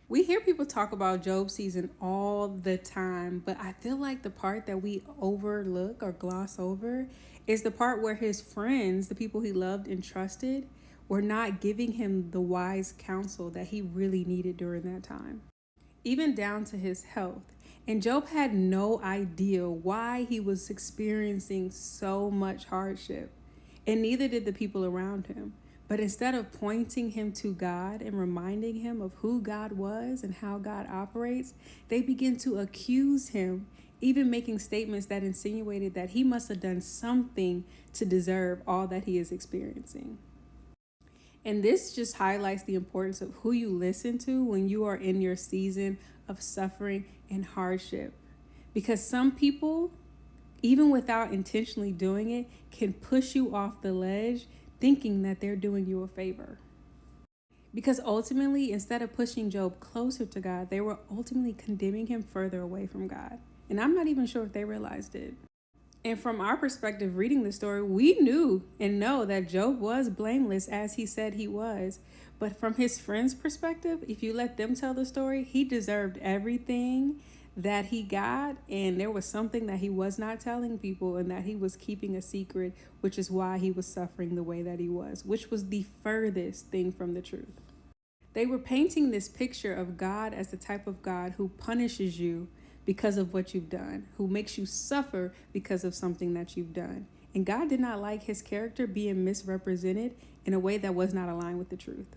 We hear people talk about Job season all the time, but I feel like the part that we overlook or gloss over is the part where his friends, the people he loved and trusted, were not giving him the wise counsel that he really needed during that time, even down to his health. And Job had no idea why he was experiencing so much hardship, and neither did the people around him. But instead of pointing him to God and reminding him of who God was and how God operates, they begin to accuse him, even making statements that insinuated that he must have done something to deserve all that he is experiencing. And this just highlights the importance of who you listen to when you are in your season of suffering and hardship. Because some people, even without intentionally doing it, can push you off the ledge thinking that they're doing you a favor. Because ultimately, instead of pushing Job closer to God, they were ultimately condemning him further away from God. And I'm not even sure if they realized it. And from our perspective, reading the story, we knew and know that Job was blameless as he said he was. But from his friend's perspective, if you let them tell the story, he deserved everything that he got. And there was something that he was not telling people and that he was keeping a secret, which is why he was suffering the way that he was, which was the furthest thing from the truth. They were painting this picture of God as the type of God who punishes you because of what you've done, who makes you suffer because of something that you've done. And God did not like his character being misrepresented in a way that was not aligned with the truth.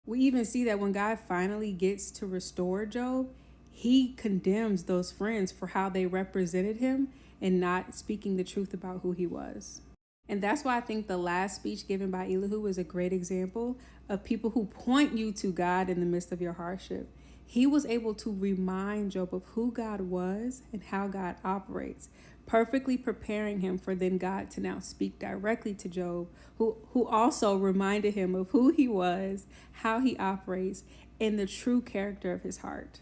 We even see that when God finally gets to restore Job, he condemns those friends for how they represented him and not speaking the truth about who he was. And that's why I think the last speech given by Elihu is a great example of people who point you to God in the midst of your hardship. He was able to remind Job of who God was and how God operates, perfectly preparing him for then God to now speak directly to Job, who also reminded him of who he was, how he operates, and the true character of his heart.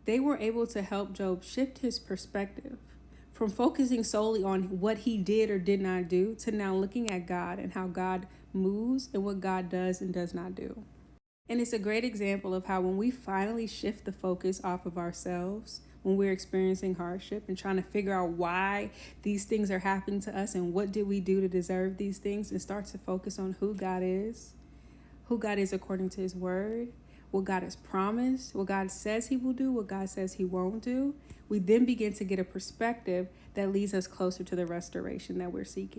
They were able to help Job shift his perspective from focusing solely on what he did or did not do to now looking at God and how God moves and what God does and does not do. And it's a great example of how when we finally shift the focus off of ourselves, when we're experiencing hardship and trying to figure out why these things are happening to us and what did we do to deserve these things, and start to focus on who God is according to his word, what God has promised, what God says he will do, what God says he won't do, we then begin to get a perspective that leads us closer to the restoration that we're seeking.